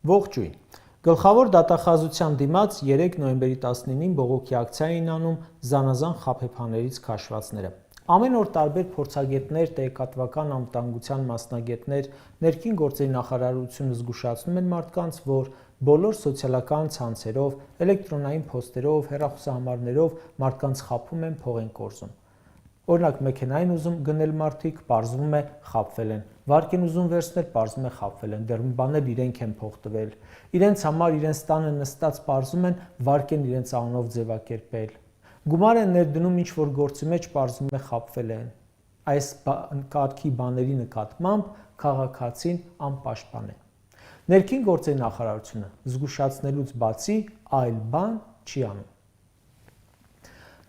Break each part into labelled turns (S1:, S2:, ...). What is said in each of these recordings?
S1: Ողջույն։ Գլխավոր դատախազության դիմաց 3 նոյեմբերի 19-ին բողոքի ակցիա էին անում զանազան խաբեբաներից քաշվածները։ Ամեն օր տարբեր փորձագետներ, տեղեկատվական անվտանգության մասնագետներ, ներքին գործերի նախարարությունը զգուշացնում են մարդկանց, որ բոլոր սոցիալական ցանցերով, էլեկտրոնային փոստերով, հեռախոսահամարներով մարդկանց խաբում են, փող են կորզում։ Օրինակ մեքենային ուզում գնել մարդիկ, պարզվում է խաբվել են, վարկ են ուզում վերցնել, պարզվում է խաբվել են, դեռ մի բաներ իրենք են փող տվել, իրենց համար իրենց տանը նստած պարզում են, վարկ են իրենց անունով ձևակերպել, գումար են ներդնում ինչ-որ գործի մեջ, պարզվում է խաբվել են։ Այս կարգի բաների նկատմամբ քաղաքացին անպաշտպան է։ Ներքին գործերի նախարարությունը զգուշացնելուց բացի այլ բան չի անում։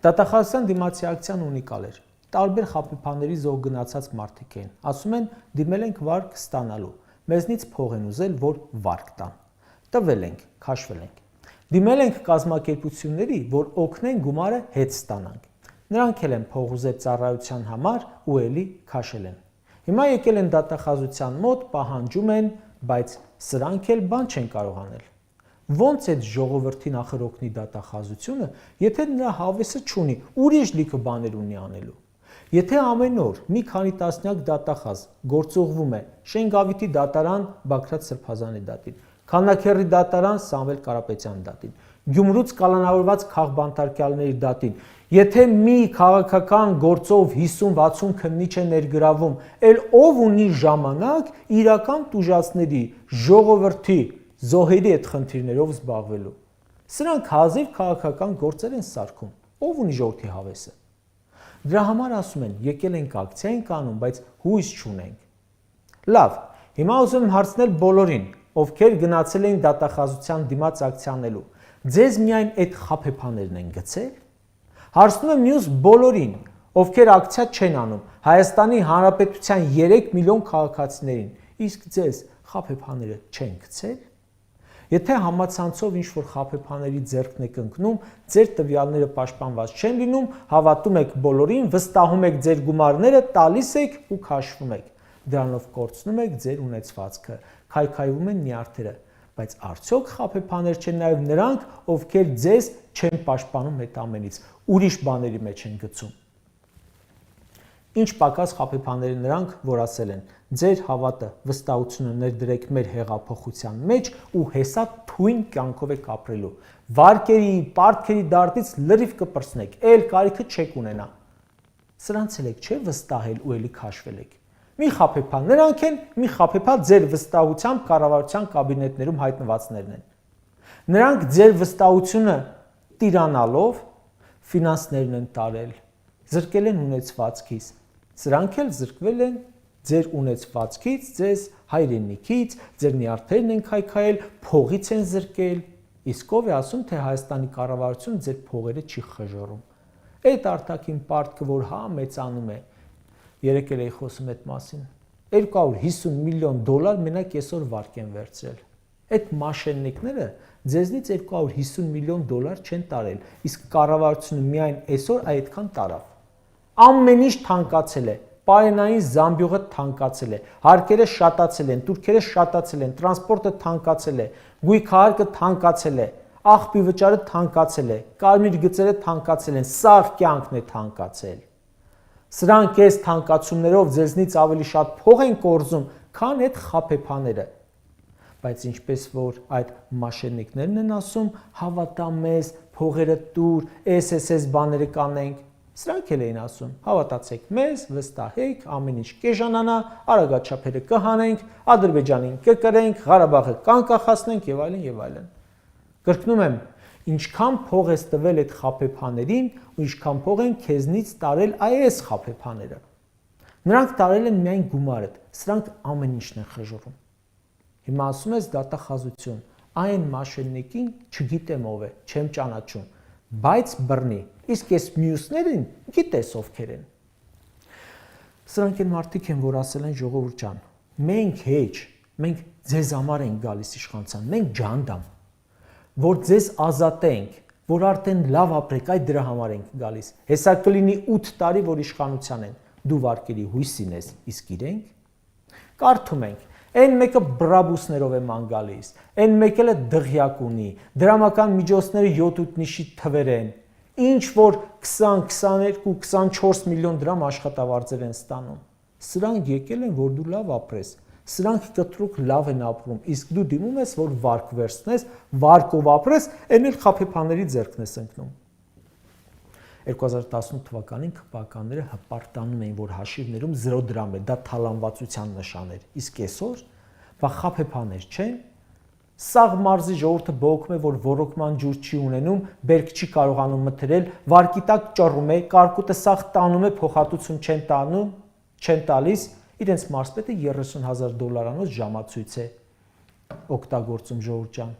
S1: Դատախազության դիմացի ակցիան ունիկալ էր։ Տարբեր խաբեբաների զոհ գնացած մարդիկ էին, ասում են դիմել ենք վարկ ստանալու, մեզնից փող են ուզել, որ վարկ տան, տվել ենք, քաշվել ենք, դիմել ենք կազմակերպությունների, որ օգնեն գումարը հետ ստանանք, նրանք էլ են փող ուզել ծառայության համար ու էլի քաշել են, հիմա եկել են դատախազության մոտ, պահանջում են, բայց սրանք էլ բան չեն կարող անել։ Ոնց այդ ժողովրդին ախր օգնի դատախազությունը, եթե նրա հավեսը չունի, ուրիշ լիքը բաներ ունի անելու։ Եթե ամեն օր մի քանի տասնյակ դատախազ գործուղվում է Շենգավիթի դատարան Բագրատ Սրբազանի դատին, Քանաքեռի դատարան Սամվել Կարապետյանի դատին, Գյումրուց կալանավորված քաղբանտարկյալների դատին, եթե մի քաղաքական գործով 50-60 քննիչ է ներգրավում, էլ ով ունի ժամանակ իրական տուժածների, ժողովրդի, զոհերի այդ խնդիրներով զբաղվելու։ Սրանք հազիվ քաղաքական գործեր են սարքում, ով ունի ժողովրդի հավեսը։ Դրա համար ասում են, եկել ենք ակցիա ենք անում, բայց հույս չունենք։ Լավ, հիմա ուզում եմ հարցնել բոլորին, ովքեր գնացել էին դատախազության դիմաց ակցիա անելու, ձեզ միայն այդ խաբեբաներն են գցել։ Հարցնում եմ մյուս բոլորին, ովքեր ակցիա չեն անում, Հայաստանի Հանրապետության 3 միլիոն քաղաքացիներին, իսկ ձեզ խաբեբաները չեն գցել։ Եթե համացանցով ինչ-որ խաբեբաների ձեռքն եք ընկնում, ձեր տվյալները պաշտպանված չեն լինում, հավատում եք բոլորին, վստահում եք ձեր գումարները, տալիս եք ու քաշվում եք։ Դրանով կորցնում եք ձեր ունեցվածքը, քայքայվում են նյարդերը, բայց արդյոք խաբեբաներ չեն նաև նրանք, ովքեր ձեզ չեն պաշտպանում այդ ամենից, ուրիշ բաների մեջ են գցում։ Ինչ պակաս խաբեբաներ են նրանք, որ ասել են, ձեր հավատը, վստահությունը ներդրեք մեր հեղափոխության մեջ ու հեսա թույն կյանքով եք ապրելու։ Վարկերի, պարտքերի դարտից լրիվ կպրծնեք, էլ կարիքը չեք ունենա։ Սրանց էլ եք չէ վստահել ու էլի քաշվել եք։ Մի խաբեբա նրանք են, մի խաբեբա ձեր վստահությամբ կառավարության կաբինետներում հայտնվածներն են։ Նրանք ձեր վստահությունը տիրանալով ֆինանսներն են տարել, զրկել են ունեցվածքից։ Սրանք էլ զրկվել են ձեր ունեցվածքից, ձեզ հայրենիքից, ձեր նյարդերն են քայքայել, փողից են զրկել, իսկ ով է ասում, թե Հայաստանի կառավարությունը ձեր փողերը չի խժռում։ Այդ արտաքին պարտքը, որ հա մեծանում է, երեկ էլ էի խոսում այդ մասին, 250 միլիոն դոլար մենակ այսօր վարկ են վերցրել։ Այդ մաշեննիկները ձեզնից 250 միլիոն դոլար չեն տարել, իսկ կառավարությունը միայն այսօր այդքան տարավ։ Ամեն ինչ թանկացել է, պարենային զամբյուղը թանկացել է, հարկերը շատացել են, տուրքերը շատացել են, տրանսպորտը թանկացել է, գույքահարկը թանկացել է, աղբի վճարը թանկացել է, կարմիր գծերը թանկացել են, սաղ կյանքն է թանկացել։ Սրանք այս թանկացումներով ձեզնից ավելի շատ փող են կորզում, քան այդ խաբեբաները։ Բայց ինչպես որ այդ մաշեննիկներն են ասում, հավատա մեզ, փողերը տուր, այս բաները կանենք, սրանք էլ էին ասում, հավատացեք մեզ, վստահեք, ամեն ինչ կեժանանա, արագաչափերը կհանենք, Ադրբեջանին կկրենք, Ղարաբաղը կանկախացնենք եւ այլն եւ այլն։ Կրկնում եմ, ինչքան փող ես տվել այդ խաբեբաներին ու ինչքան փող են քեզնից տարել այս խաբեբաները։ Նրանք տարել են միայն գումարդ, սրանք ամեն ինչն են խժռում։ Հիմա ասում ես դատախազություն, այն մաշեննիկին չգիտեմ ով է, չեմ ճանաչում, բայց բռնի, իսկ այս մյուսներին գիտես ովքեր են։ Սրանք են մարդիկ են, որ ասել են ժողովուրդ ջան, մենք հեչ, մենք ձեզ համար ենք գալիս իշխանության, մենք ջանդամ, որ ձեզ ազատենք, որ արդեն լավ ապրեք, այդ դրա համար ենք գալիս։ Հեսա կլինի 8 տարի, որ իշխանության են, դու վարկերի հույսին ես, իսկ իրենք։ Կարդում ենք, Այն մեկը բրաբուսներով է ման գալիս, այն մեկը դղյակ ունի, դրամական միջոցները 7-8 նիշի թվեր են, ինչ որ 20, 22, 24 միլիոն դրամ աշխատավարձեր են ստանում։ Սրանք եկել են, որ դու լավ ապրես, սրանք կտրուկ լավ են ապրում, իսկ դու դիմում ես, որ վարկ վերցնես, վարկով ապրես, այն էլ խաբեբաների ձեռքն ես ընկնում։ 2018 թվականին քպականները հպարտանում էին, որ հաշիվներում 0 դրամ է, դա թալանվածության նշան էր, իսկ այսօր խաբեբաներ չեն, սաղ մարզի ժողովուրդը բողոքում է, որ ոռոգման ջուր չի ունենում, բերք չի կարողանում մթերել, վարկի տակ ճռում է, կարկուտը սաղ տանում է, փոխհատուցում չեն տալիս, իրենց մարզպետը $30,000 ժամացույց է օգտագործում ժողովուրդ ջան։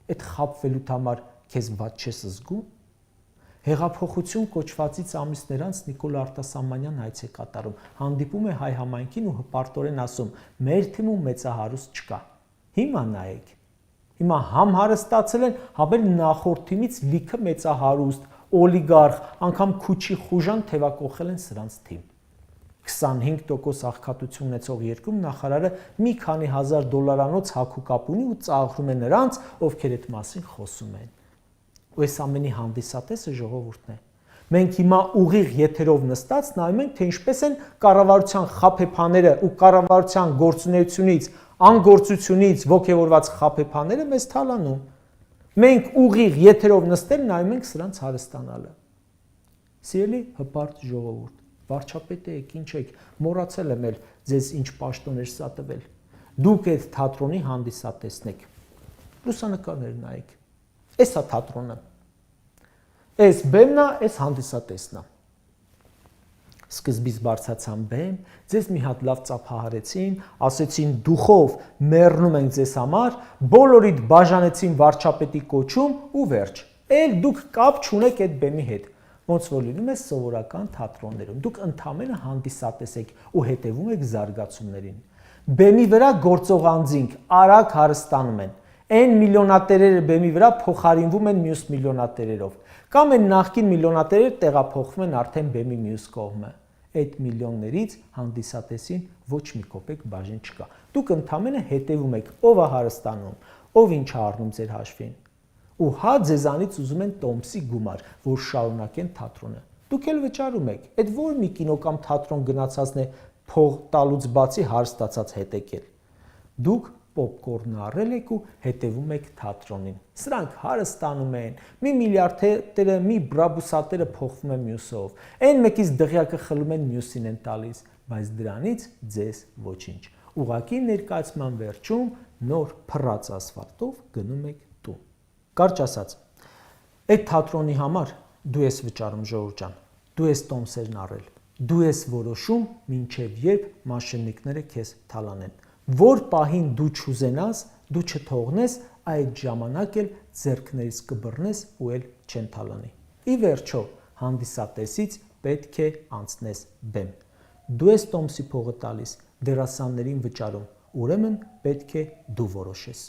S1: Այդ խաբվելու համար քեզ ված չես զգում։ Հեղափոխություն կոչվածից ամիսներ անց Նիկոլ Արտասամանյան հայց է կատարում, հանդիպում է հայ համայնքին ու հպարտորեն ասում. մեր թիմում մեծահարուստ չկա։ Հիմա նայեք։ Հիմա համ հարստացել են, հաբել նախորդ թիմից լիքը մեծահարուստ, օլիգարխ, անգամ քուչի խուժան թևակողել են սրանց թիմ։ 25% աղքատություն ունեցող երկրում նախարարը մի քանի $1000 հագուկապ ունի ու ծաղրում է նրանց, ովքեր այդ մասին խոսում են։ Ու այս ամենի հանդիսատեսը ժողովուրդն է։ Մենք հիմա ուղիղ եթերով նստած նայում ենք, թե ինչպես են կառավարության խաբեբաները ու կառավարության գործունեությունից, անգործությունից ոգևորված խաբեբաները մեզ թալանում։ Մենք ուղիղ եթերով նստել նայում ենք սրանց հարստանալը։ Սիրելի հպարտ ժողովուրդ, վարչապետ եք, ինչ եք, մոռացել եմ էլ ձեզ ինչ պաշտոներ սա տվել։ Դուք այդ թատրոնի հանդիսատեսն եք։ Լուսանկարներ նայեք։ Էսա թատրոնը։ Այս բեմն է, այս հանդիսատեսն է։ Սկզբից բարձացան բեմ, ձեզ մի հատ լավ ծափահարեցին, ասեցին դուխով մեռնում ենք ձեզ համար, բոլորիդ բաժանեցին վարչապետի կոչում ու վերջ։ Էլ դուք կապ չունեք այդ բեմի հետ։ Ոնց որ լինում է սովորական թատրոններում։ Դուք ընդամենը հանդիսատես եք ու հետևում եք զարգացումներին։ Բեմի վրա գործող անձինք արագ հարստանում են։ Այն միլիոնատերերը բեմի վրա փոխարինվում են մյուս միլիոնատերերով, կամ այն նախկին միլիոնատերերը տեղափոխվում են արդեն բեմի մյուս կողմը։ Այդ միլիոններից հանդիսատեսին ոչ մի կոպեկ բաժին չկա։ Դուք ընդամենը հետևում եք, ով է հարստանում, ով ինչ է առնում ձեր հաշվին։ Ու հա ձեզանից ուզում են տոմսի գումար, որ շարունակեն թատրոնը։ Դուք էլ վճարում եք։ Այդ որ մի կինո կամ թատրոն գնացածն է փող տալուց բացի հարստացած հետ եկել։ Դուք պոպկորնը առել եք ու հետևում եք թատրոնին։ Սրանք հարստանում են, մի միլիարդերը, մի բրաբուսատերը փոխվում են մյուսով, այն մեկից դղյակը խլում են մյուսին են տալիս, բայց դրանից ձեզ ոչինչ։ Ուղղակի ներկայացման վերջում նոր փռած ասֆալտով գնում եք տուն։ Կարճ ասած, այդ թատրոնի համար դու ես վճարում ժողովուրդ ջան, դու ես տոմսերն առել, դու ես որոշում մինչև երբ մաշենիկները քեզ թալանեն։ Որ պահին դու չուզենաս, դու չթողնես, այդ ժամանակ էլ ձեռքներից կբռնես ու էլ չեն թալանի։ Ի վերջո, հանդիսատեսից պետք է անցնես բեմ։ Դու ես տոմսի փողը տալիս, դերասաններին վճարում, ուրեմն պետք է դու որոշես։